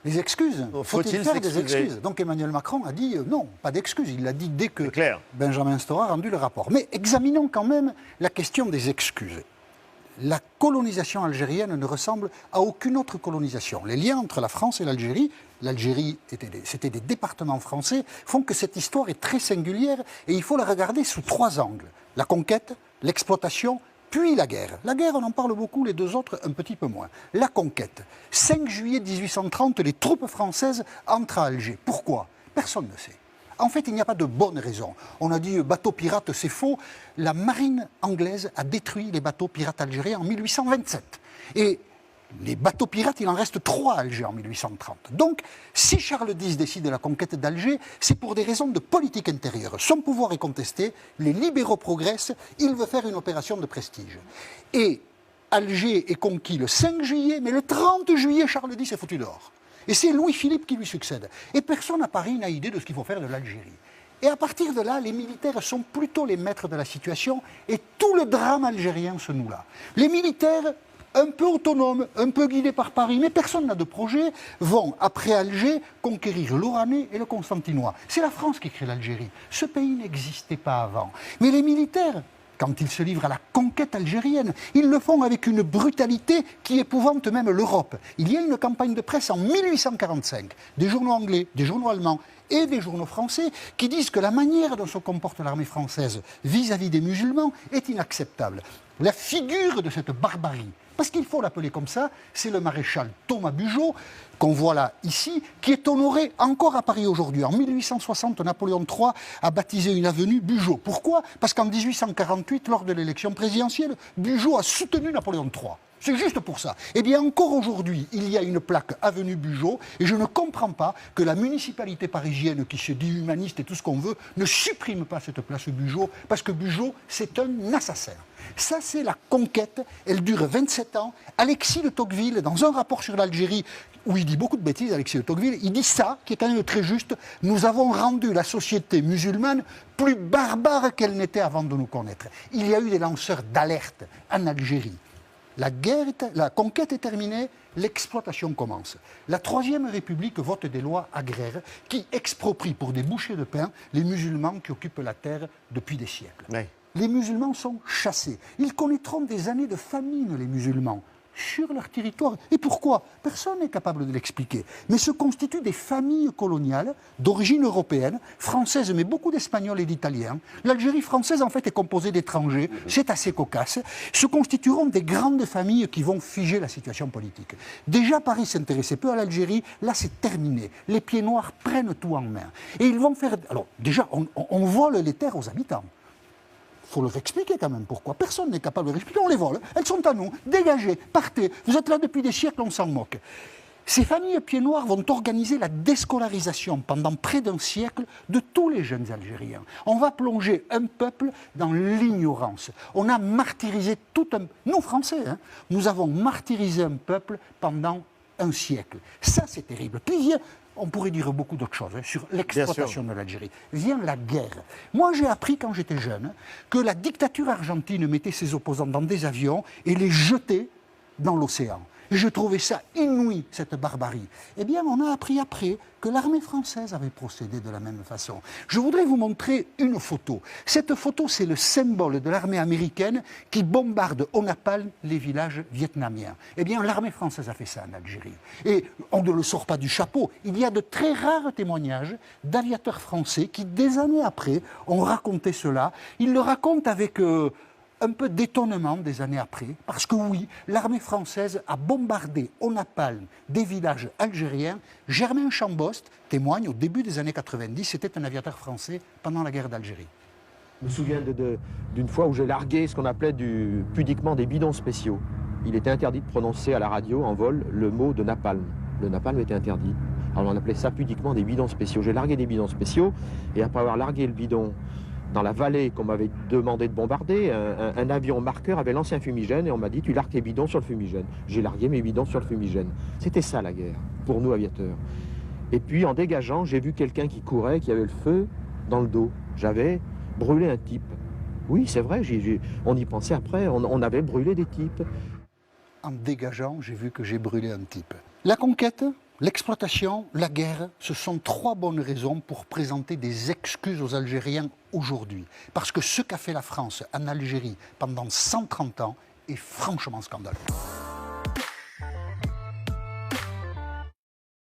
Les excuses. Faut-il faire des excuses? Donc Emmanuel Macron a dit non, pas d'excuses. Il l'a dit dès que Benjamin Stora a rendu le rapport. Mais examinons quand même la question des excuses. La colonisation algérienne ne ressemble à aucune autre colonisation. Les liens entre la France et l'Algérie c'était des départements français, font que cette histoire est très singulière et il faut la regarder sous 3 angles. La conquête, l'exploitation, puis la guerre. La guerre, on en parle beaucoup, les 2 autres un petit peu moins. La conquête. 5 juillet 1830, les troupes françaises entrent à Alger. Pourquoi? Personne ne sait. En fait, il n'y a pas de bonne raison. On a dit bateau pirate, c'est faux. La marine anglaise a détruit les bateaux pirates algériens en 1827. Et les bateaux pirates, il en reste 3 à Alger en 1830. Donc, si Charles X décide de la conquête d'Alger, c'est pour des raisons de politique intérieure. Son pouvoir est contesté, les libéraux progressent, il veut faire une opération de prestige. Et Alger est conquis le 5 juillet, mais le 30 juillet, Charles X est foutu dehors. Et c'est Louis-Philippe qui lui succède. Et personne à Paris n'a idée de ce qu'il faut faire de l'Algérie. Et à partir de là, les militaires sont plutôt les maîtres de la situation, et tout le drame algérien se noue là. Les militaires, un peu autonomes, un peu guidés par Paris, mais personne n'a de projet, vont, après Alger, conquérir l'Oranais et le Constantinois. C'est la France qui crée l'Algérie. Ce pays n'existait pas avant. Mais les militaires, quand ils se livrent à la conquête algérienne, ils le font avec une brutalité qui épouvante même l'Europe. Il y a une campagne de presse en 1845, des journaux anglais, des journaux allemands et des journaux français qui disent que la manière dont se comporte l'armée française vis-à-vis des musulmans est inacceptable. La figure de cette barbarie, parce qu'il faut l'appeler comme ça, c'est le maréchal Thomas Bugeaud, qu'on voit là, ici, qui est honoré encore à Paris aujourd'hui. En 1860, Napoléon III a baptisé une avenue Bugeaud. Pourquoi? Parce qu'en 1848, lors de l'élection présidentielle, Bugeaud a soutenu Napoléon III. C'est juste pour ça. Eh bien, encore aujourd'hui, il y a une plaque avenue Bugeaud, et je ne comprends pas que la municipalité parisienne, qui se dit humaniste et tout ce qu'on veut, ne supprime pas cette place Bugeaud, parce que Bugeaud, c'est un assassin. Ça, c'est la conquête. Elle dure 27 ans. Alexis de Tocqueville, dans un rapport sur l'Algérie, où il dit beaucoup de bêtises, Alexis de Tocqueville, il dit ça, qui est quand même très juste. Nous avons rendu la société musulmane plus barbare qu'elle n'était avant de nous connaître. Il y a eu des lanceurs d'alerte en Algérie. La conquête est terminée, l'exploitation commence. La Troisième République vote des lois agraires qui exproprient pour des bouchées de pain les musulmans qui occupent la terre depuis des siècles. Oui. Les musulmans sont chassés. Ils connaîtront des années de famine, les musulmans, sur leur territoire. Et pourquoi? Personne n'est capable de l'expliquer. Mais se constituent des familles coloniales d'origine européenne, française, mais beaucoup d'Espagnols et d'Italiens. L'Algérie française, en fait, est composée d'étrangers. C'est assez cocasse. Se constitueront des grandes familles qui vont figer la situation politique. Déjà, Paris s'intéressait peu à l'Algérie. Là, c'est terminé. Les pieds noirs prennent tout en main. Et ils vont faire... Alors, déjà, on vole les terres aux habitants. Il faut leur expliquer quand même pourquoi. Personne n'est capable de leur expliquer. On les vole. Elles sont à nous. Dégagez. Partez. Vous êtes là depuis des siècles, on s'en moque. Ces familles pieds noirs vont organiser la déscolarisation pendant près d'un siècle de tous les jeunes Algériens. On va plonger un peuple dans l'ignorance. On a martyrisé tout un... Nous, Français, nous avons martyrisé un peuple pendant un siècle. Ça, c'est terrible. Puis, on pourrait dire beaucoup d'autres choses sur l'exploitation de l'Algérie. Vient la guerre. Moi, j'ai appris quand j'étais jeune que la dictature argentine mettait ses opposants dans des avions et les jetait dans l'océan. Et je trouvais ça inouï, cette barbarie. Eh bien, on a appris après que l'armée française avait procédé de la même façon. Je voudrais vous montrer une photo. Cette photo, c'est le symbole de l'armée américaine qui bombarde au napalm les villages vietnamiens. Eh bien, l'armée française a fait ça en Algérie. Et on ne le sort pas du chapeau. Il y a de très rares témoignages d'aviateurs français qui, des années après, ont raconté cela. Ils le racontent avec... un peu d'étonnement des années après, parce que oui, l'armée française a bombardé au napalm des villages algériens. Germain Chambost témoigne au début des années 90, c'était un aviateur français pendant la guerre d'Algérie. Je me souviens d'une fois où j'ai largué ce qu'on appelait pudiquement des bidons spéciaux. Il était interdit de prononcer à la radio en vol le mot de napalm. Le napalm était interdit. Alors on appelait ça pudiquement des bidons spéciaux. J'ai largué des bidons spéciaux et après avoir largué le bidon dans la vallée qu'on m'avait demandé de bombarder, un avion marqueur avait lancé un fumigène et on m'a dit tu largues tes bidons sur le fumigène. J'ai largué mes bidons sur le fumigène. C'était ça la guerre, pour nous aviateurs. Et puis en dégageant, j'ai vu quelqu'un qui courait, qui avait le feu dans le dos. J'avais brûlé un type. Oui, c'est vrai, on y pensait après, on avait brûlé des types. En dégageant, j'ai vu que j'ai brûlé un type. La conquête, L'exploitation, la guerre, ce sont 3 bonnes raisons pour présenter des excuses aux Algériens aujourd'hui. Parce que ce qu'a fait la France en Algérie pendant 130 ans est franchement scandaleux.